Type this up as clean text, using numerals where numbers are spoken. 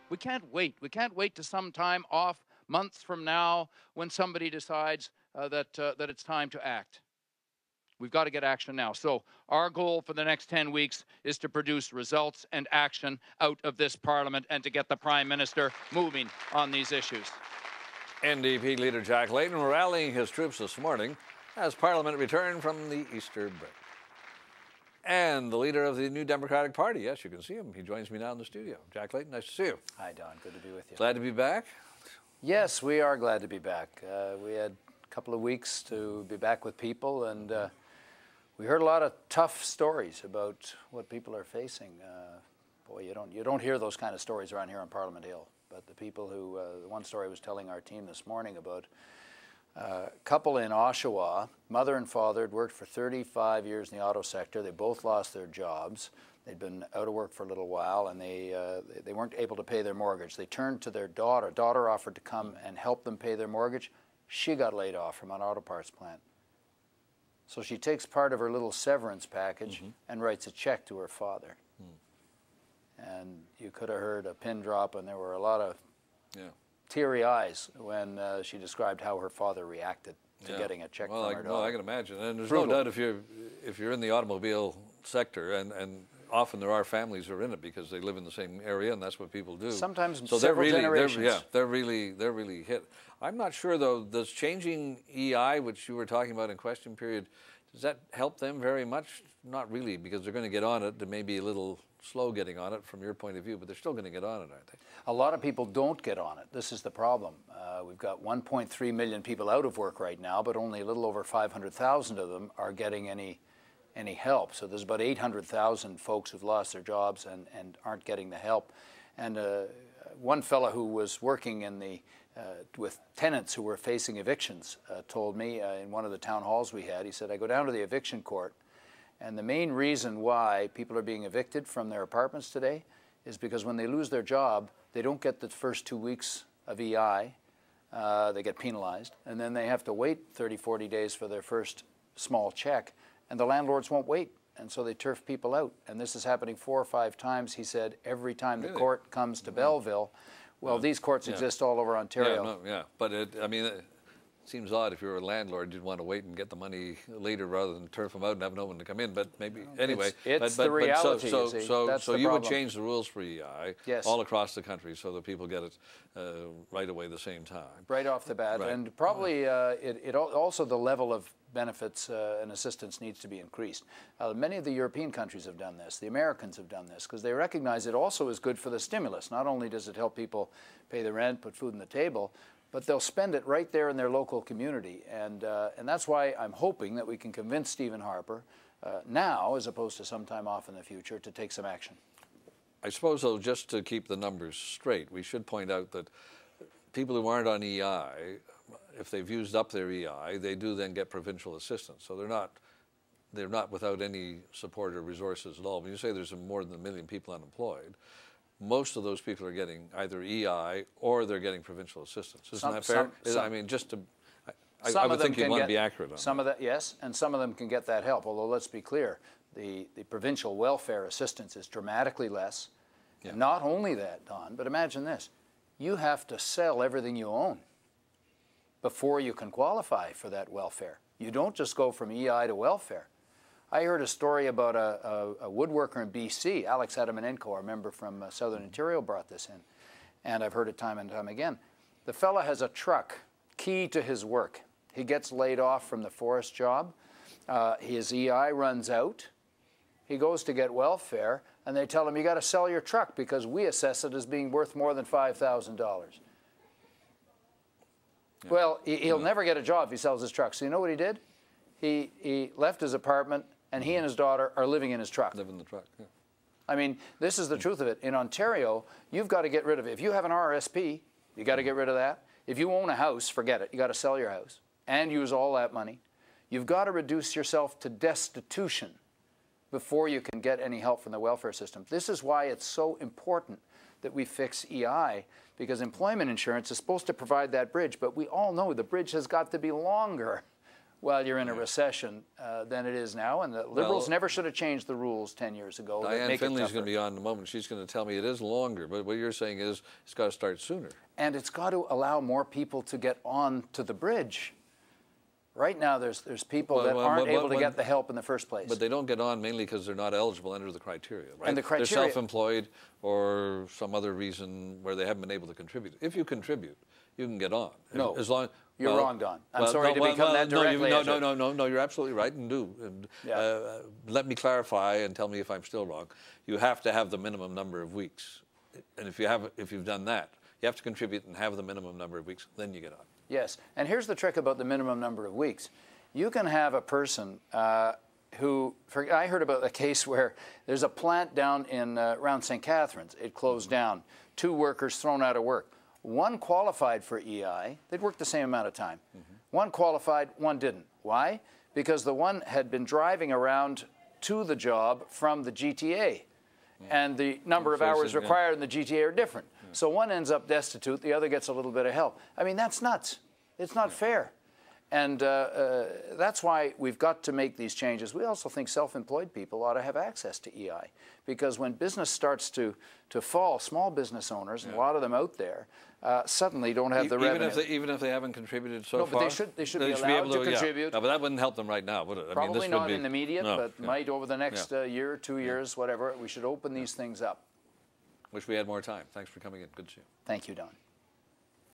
We can't wait. We can't wait to some time off months from now when somebody decides that it's time to act. We've got to get action now. So our goal for the next 10 weeks is to produce results and action out of this Parliament and to get the Prime Minister moving on these issues. NDP leader Jack Layton rallying his troops this morning as Parliament returned from the Easter break. And the leader of the New Democratic Party, yes, you can see him. He joins me now in the studio. Jack Layton, nice to see you. Hi, Don. Good to be with you. Glad to be back? Yes, we are glad to be back. We had a couple of weeks to be back with people, and we heard a lot of tough stories about what people are facing. Boy, you don't hear those kind of stories around here on Parliament Hill. But the people who, the one story I was telling our team this morning about a couple in Oshawa, mother and father had worked for 35 years in the auto sector. They both lost their jobs. They'd been out of work for a little while, and they weren't able to pay their mortgage. They turned to their daughter. Daughter offered to come and help them pay their mortgage. She got laid off from an auto parts plant. So she takes part of her little severance package and writes a check to her father. And you could have heard a pin drop, and there were a lot of teary eyes when she described how her father reacted to getting a check from her daughter. Well, I can imagine. And there's no doubt if you're in the automobile sector, and often there are families who are in it because they live in the same area, and that's what people do. Sometimes so several generations. They're really hit. I'm not sure though. Does changing EI, which you were talking about in question period, does that help them very much? Not really, because they're going to get on it. They may be a little slow getting on it from your point of view, but they're still going to get on it, aren't they? A lot of people don't get on it. This is the problem. We've got 1.3 million people out of work right now, but only a little over 500,000 of them are getting any help. So there's about 800,000 folks who've lost their jobs and aren't getting the help. And one fellow who was working in the with tenants who were facing evictions told me in one of the town halls we had, he said, I go down to the eviction court, and the main reason why people are being evicted from their apartments today is because when they lose their job, they don't get the first 2 weeks of EI. They get penalized, and then they have to wait 30, 40 days for their first small check, and the landlords won't wait, and so they turf people out. And this is happening 4 or 5 times, he said, every time the court comes to Belleville. Well, these courts exist all over Ontario. But it seems odd if you're a landlord, you'd want to wait and get the money later rather than turf them out and have no one to come in. But maybe anyway, it's the reality. So you would change the rules for EI all across the country so that people get it right away the same time, right off the bat, and probably also the level of benefits and assistance needs to be increased. Many of the European countries have done this. The Americans have done this because they recognize it also is good for the stimulus. Not only does it help people pay the rent, put food on the table, but they'll spend it right there in their local community. And that's why I'm hoping that we can convince Stephen Harper now, as opposed to sometime off in the future, to take some action. I suppose, though, just to keep the numbers straight, we should point out that people who aren't on EI, if they've used up their EI, they do then get provincial assistance. So they're not without any support or resources at all. When you say there's more than 1 million people unemployed, most of those people are getting either EI or they're getting provincial assistance. Isn't that fair? I mean, just to, I would think you'd want to be accurate on that. Some of that, yes, and some of them can get that help. Although let's be clear, the provincial welfare assistance is dramatically less. Yeah. Not only that, Don, but imagine this: you have to sell everything you own before you can qualify for that welfare. You don't just go from EI to welfare. I heard a story about a woodworker in BC, Alex Adamanenko, a member from Southern Ontario, brought this in, and I've heard it time and time again. The fella has a truck, key to his work. He gets laid off from the forest job. His EI runs out. He goes to get welfare, and they tell him, you got to sell your truck because we assess it as being worth more than $5,000. Yeah. Well, he'll never get a job if he sells his truck. So you know what he did? He left his apartment, and he and his daughter are living in his truck. Live in the truck, yeah. I mean, this is the truth of it. In Ontario, you've got to get rid of it. If you have an RSP, you got to get rid of that. If you own a house, forget it. You got to sell your house and use all that money. You've got to reduce yourself to destitution before you can get any help from the welfare system. This is why it's so important that we fix EI, because employment insurance is supposed to provide that bridge, but we all know the bridge has got to be longer. while you're in a recession than it is now. And the Liberals never should have changed the rules 10 years ago. Diane Finley's going to be on in a moment. She's going to tell me it is longer. But what you're saying is it's got to start sooner. And it's got to allow more people to get on to the bridge. Right now, there's people that aren't able to get the help in the first place. But they don't get on mainly because they're not eligible under the criteria, right? And the criteria, they're self-employed or some other reason where they haven't been able to contribute. If you contribute, you can get on. No, as long, you're wrong, Don. I'm sorry to become that directly. No, you're absolutely right, and do. And, let me clarify and tell me if I'm still wrong. You have to have the minimum number of weeks, and if you've done that, you have to contribute and have the minimum number of weeks. Then you get on. Yes, and here's the trick about the minimum number of weeks. You can have a person who, I heard about a case where there's a plant down in around St. Catharines. It closed down. 2 workers thrown out of work. 1 qualified for EI. They'd worked the same amount of time. 1 qualified, 1 didn't. Why? Because the one had been driving around to the job from the GTA. And the number of hours required in the GTA are different. So one ends up destitute, the other gets a little bit of help. I mean, that's nuts. It's not fair. And that's why we've got to make these changes. We also think self-employed people ought to have access to EI. Because when business starts to fall, small business owners, and a lot of them out there, suddenly don't have the revenue. Even if they haven't contributed so far? No, but they should be allowed to contribute. No, but that wouldn't help them right now, would it? Probably not in the immediate, but might over the next year, 2 years, whatever. We should open these things up. Wish we had more time. Thanks for coming in. Good to see you. Thank you, Don.